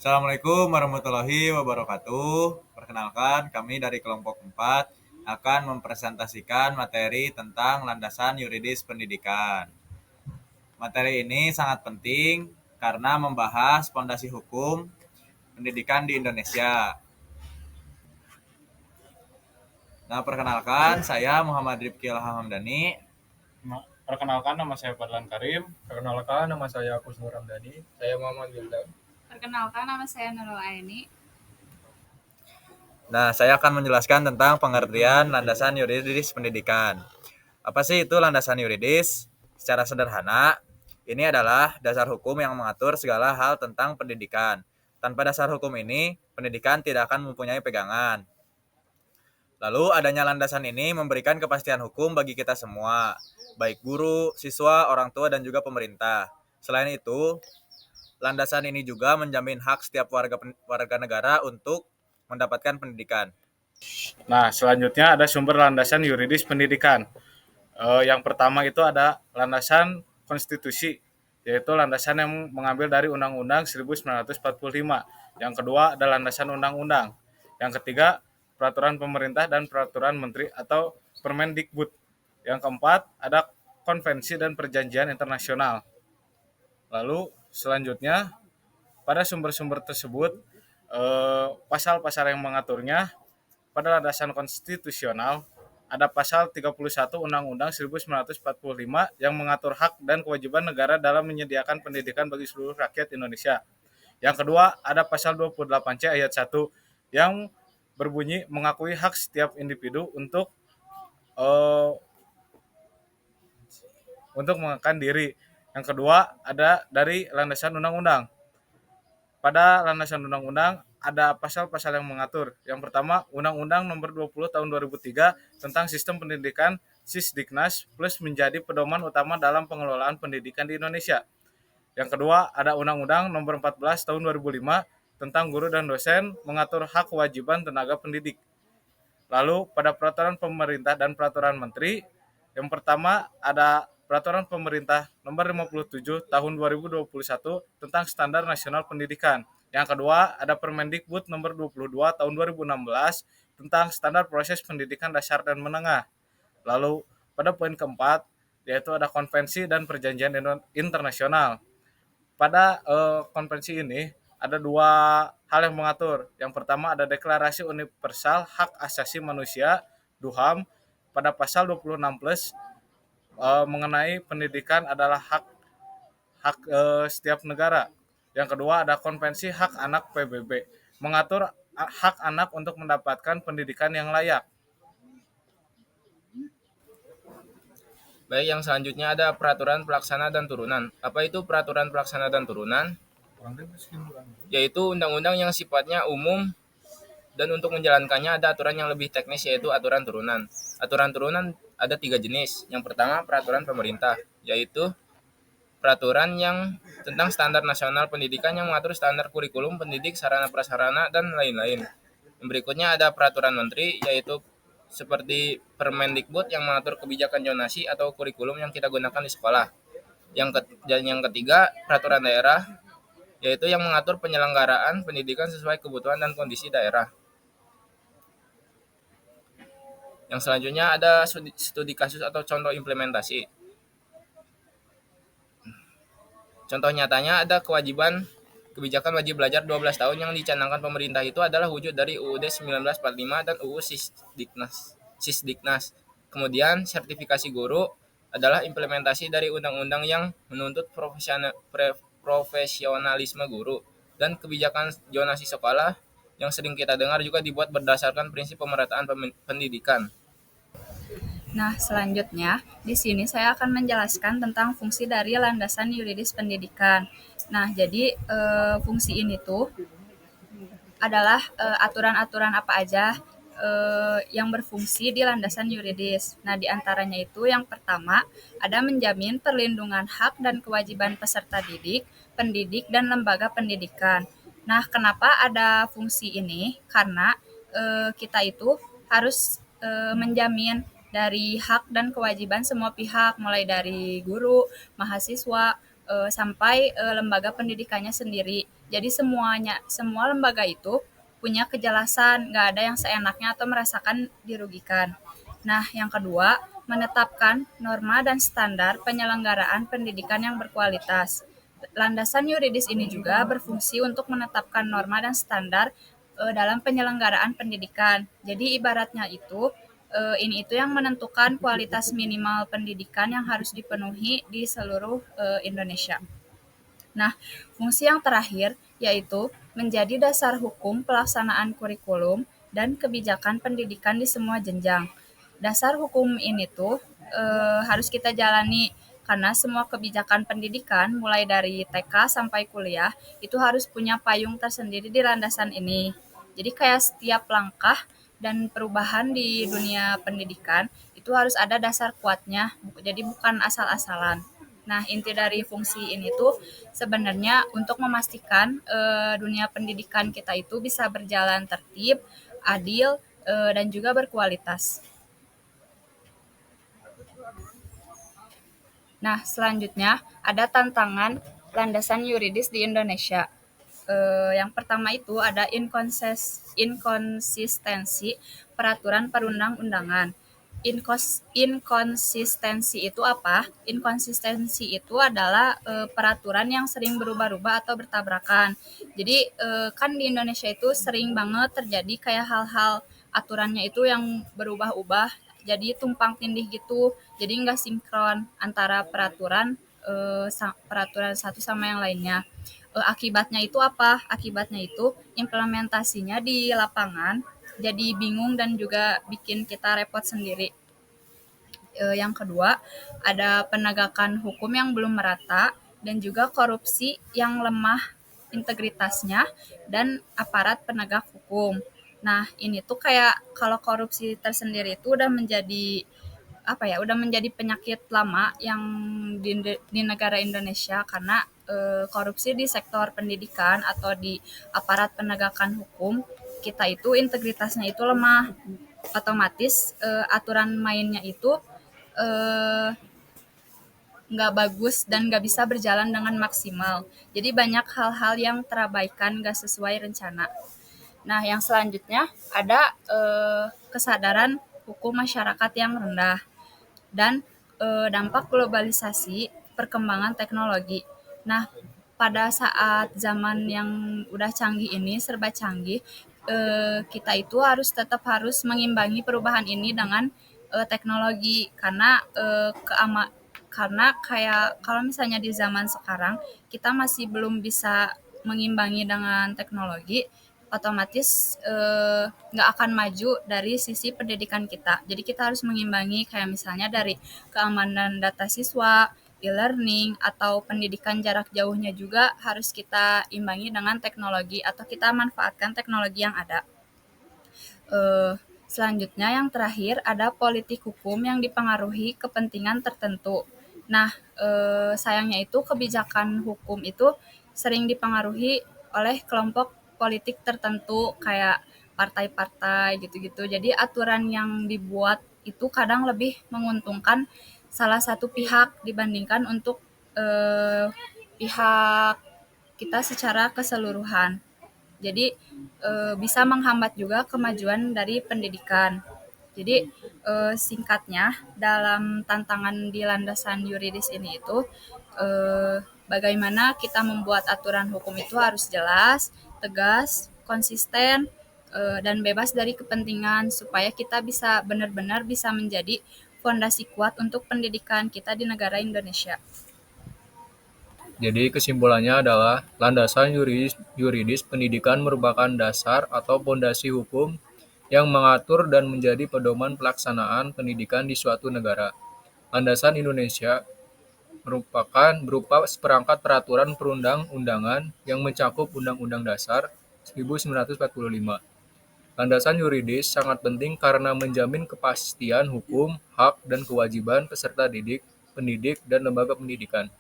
Assalamualaikum warahmatullahi wabarakatuh. Perkenalkan, kami dari kelompok 4 akan mempresentasikan materi tentang landasan yuridis pendidikan. Materi ini sangat penting karena membahas fondasi hukum pendidikan di Indonesia. Nah, perkenalkan, saya Muhammad Rifki Hamdani. Perkenalkan, nama saya Fadlan Karim. Perkenalkan, nama saya Agus Nur Ramdhani. Saya Muhammad Wildan. Perkenalkan, nama saya Nurul Aini. Nah, saya akan menjelaskan tentang pengertian landasan yuridis pendidikan. Apa sih itu landasan yuridis? Secara sederhana, ini adalah dasar hukum yang mengatur segala hal tentang pendidikan. Tanpa dasar hukum ini, pendidikan tidak akan mempunyai pegangan. Lalu adanya landasan ini memberikan kepastian hukum bagi kita semua, baik guru, siswa, orang tua, dan juga pemerintah. Selain itu, landasan ini juga menjamin hak setiap warga negara untuk mendapatkan pendidikan. Nah, selanjutnya ada sumber landasan yuridis pendidikan. Yang pertama itu ada landasan konstitusi, yaitu landasan yang mengambil dari Undang-Undang 1945. Yang kedua ada landasan undang-undang. Yang ketiga, peraturan pemerintah dan peraturan menteri atau Permendikbud. Yang keempat, ada konvensi dan perjanjian internasional. Lalu selanjutnya, pada sumber-sumber tersebut, pasal-pasal yang mengaturnya pada landasan konstitusional ada pasal 31 Undang-Undang 1945 yang mengatur hak dan kewajiban negara dalam menyediakan pendidikan bagi seluruh rakyat Indonesia. Yang kedua, ada pasal 28C ayat 1 yang berbunyi mengakui hak setiap individu untuk mengekang diri. Yang kedua, ada dari landasan undang-undang. Pada landasan undang-undang ada pasal-pasal yang mengatur. Yang pertama, Undang-Undang Nomor 20 Tahun 2003 tentang Sistem Pendidikan Sisdiknas plus menjadi pedoman utama dalam pengelolaan pendidikan di Indonesia. Yang kedua, ada Undang-Undang Nomor 14 Tahun 2005 tentang guru dan dosen mengatur hak kewajiban tenaga pendidik. Lalu pada peraturan pemerintah dan peraturan menteri, yang pertama ada Peraturan Pemerintah Nomor 57 Tahun 2021 tentang Standar Nasional Pendidikan. Yang kedua, ada Permendikbud Nomor 22 Tahun 2016 tentang Standar Proses Pendidikan Dasar dan Menengah. Lalu, pada poin keempat, yaitu ada konvensi dan perjanjian internasional. Pada konvensi ini ada dua hal yang mengatur. Yang pertama ada Deklarasi Universal Hak Asasi Manusia (DUHAM) pada pasal 26 plus mengenai pendidikan adalah hak setiap negara. Yang kedua ada Konvensi Hak Anak PBB mengatur hak anak untuk mendapatkan pendidikan yang layak. Baik, yang selanjutnya ada peraturan pelaksana dan turunan. Apa itu peraturan pelaksana dan turunan? Yaitu undang-undang yang sifatnya umum dan untuk menjalankannya ada aturan yang lebih teknis yaitu aturan turunan. Aturan turunan ada 3 jenis. Yang pertama peraturan pemerintah, yaitu peraturan yang tentang standar nasional pendidikan yang mengatur standar kurikulum pendidik, sarana prasarana, dan lain-lain. Yang berikutnya ada peraturan menteri, yaitu seperti Permendikbud yang mengatur kebijakan zonasi atau kurikulum yang kita gunakan di sekolah. Dan yang ketiga, peraturan daerah, yaitu yang mengatur penyelenggaraan pendidikan sesuai kebutuhan dan kondisi daerah. Yang selanjutnya ada studi kasus atau contoh implementasi. Contoh nyatanya ada kebijakan wajib belajar 12 tahun yang dicanangkan pemerintah itu adalah wujud dari UUD 1945 dan UU Sisdiknas. Kemudian sertifikasi guru adalah implementasi dari undang-undang yang menuntut profesionalisme guru, dan kebijakan zonasi sekolah yang sering kita dengar juga dibuat berdasarkan prinsip pemerataan pendidikan. Nah, selanjutnya di sini saya akan menjelaskan tentang fungsi dari landasan yuridis pendidikan. Nah, jadi fungsi ini tuh adalah aturan-aturan apa aja yang berfungsi di landasan yuridis. Nah, di antaranya itu yang pertama ada menjamin perlindungan hak dan kewajiban peserta didik, pendidik, dan lembaga pendidikan. Nah, kenapa ada fungsi ini? Karena kita itu harus menjamin dari hak dan kewajiban semua pihak, mulai dari guru, mahasiswa, sampai lembaga pendidikannya sendiri. Jadi semua lembaga itu punya kejelasan, nggak ada yang seenaknya atau merasakan dirugikan. Nah, yang kedua, menetapkan norma dan standar penyelenggaraan pendidikan yang berkualitas. Landasan yuridis ini juga berfungsi untuk menetapkan norma dan standar dalam penyelenggaraan pendidikan. Jadi ibaratnya ini itu yang menentukan kualitas minimal pendidikan yang harus dipenuhi di seluruh Indonesia. Nah, fungsi yang terakhir yaitu menjadi dasar hukum pelaksanaan kurikulum dan kebijakan pendidikan di semua jenjang. Dasar hukum ini harus kita jalani karena semua kebijakan pendidikan mulai dari TK sampai kuliah itu harus punya payung tersendiri di landasan ini. Jadi kayak setiap langkah dan perubahan di dunia pendidikan itu harus ada dasar kuatnya, jadi bukan asal-asalan. Nah, inti dari fungsi ini sebenarnya untuk memastikan dunia pendidikan kita itu bisa berjalan tertib, adil, dan juga berkualitas. Nah, selanjutnya ada tantangan landasan yuridis di Indonesia. Yang pertama itu ada inkonsistensi peraturan perundang-undangan. Inkonsistensi itu apa? Inkonsistensi itu adalah peraturan yang sering berubah-ubah atau bertabrakan. Jadi kan di Indonesia itu sering banget terjadi kayak hal-hal aturannya itu yang berubah-ubah, jadi tumpang tindih gitu. Jadi nggak sinkron antara peraturan satu sama yang lainnya. Akibatnya itu apa? Akibatnya itu implementasinya di lapangan jadi bingung dan juga bikin kita repot sendiri. Yang kedua, ada penegakan hukum yang belum merata dan juga korupsi yang lemah integritasnya dan aparat penegak hukum. Nah, ini kayak kalau korupsi tersendiri itu udah menjadi penyakit lama yang di negara Indonesia karena korupsi di sektor pendidikan atau di aparat penegakan hukum kita itu integritasnya itu lemah, otomatis aturan mainnya itu nggak bagus dan nggak bisa berjalan dengan maksimal. Jadi banyak hal-hal yang terabaikan nggak sesuai rencana. Nah, yang selanjutnya ada kesadaran hukum masyarakat yang rendah dan dampak globalisasi perkembangan teknologi. Nah, pada saat zaman yang udah canggih ini, serba canggih, kita itu tetap harus mengimbangi perubahan ini dengan teknologi karena kayak kalau misalnya di zaman sekarang kita masih belum bisa mengimbangi dengan teknologi, otomatis nggak akan maju dari sisi pendidikan kita. Jadi kita harus mengimbangi kayak misalnya dari keamanan data siswa, e-learning, atau pendidikan jarak jauhnya juga harus kita imbangi dengan teknologi atau kita manfaatkan teknologi yang ada. Selanjutnya yang terakhir ada politik hukum yang dipengaruhi kepentingan tertentu. Nah, sayangnya itu kebijakan hukum itu sering dipengaruhi oleh kelompok politik tertentu kayak partai-partai gitu-gitu. Jadi aturan yang dibuat itu kadang lebih menguntungkan salah satu pihak dibandingkan untuk pihak kita secara keseluruhan. Jadi bisa menghambat juga kemajuan dari pendidikan. Jadi singkatnya dalam tantangan di landasan yuridis ini bagaimana kita membuat aturan hukum itu harus jelas, tegas, konsisten, dan bebas dari kepentingan supaya kita bisa benar-benar bisa menjadi fondasi kuat untuk pendidikan kita di negara Indonesia. Jadi kesimpulannya adalah landasan yuridis pendidikan merupakan dasar atau fondasi hukum yang mengatur dan menjadi pedoman pelaksanaan pendidikan di suatu negara. Landasan Indonesia merupakan berupa seperangkat peraturan perundang-undangan yang mencakup Undang-Undang Dasar 1945. Landasan yuridis sangat penting karena menjamin kepastian hukum, hak, dan kewajiban peserta didik, pendidik, dan lembaga pendidikan.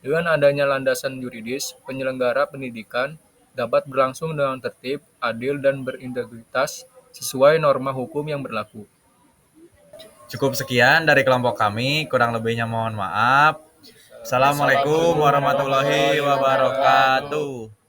Dengan adanya landasan yuridis, penyelenggara pendidikan dapat berlangsung dengan tertib, adil, dan berintegritas sesuai norma hukum yang berlaku. Cukup sekian dari kelompok kami, kurang lebihnya mohon maaf. Assalamualaikum warahmatullahi wabarakatuh.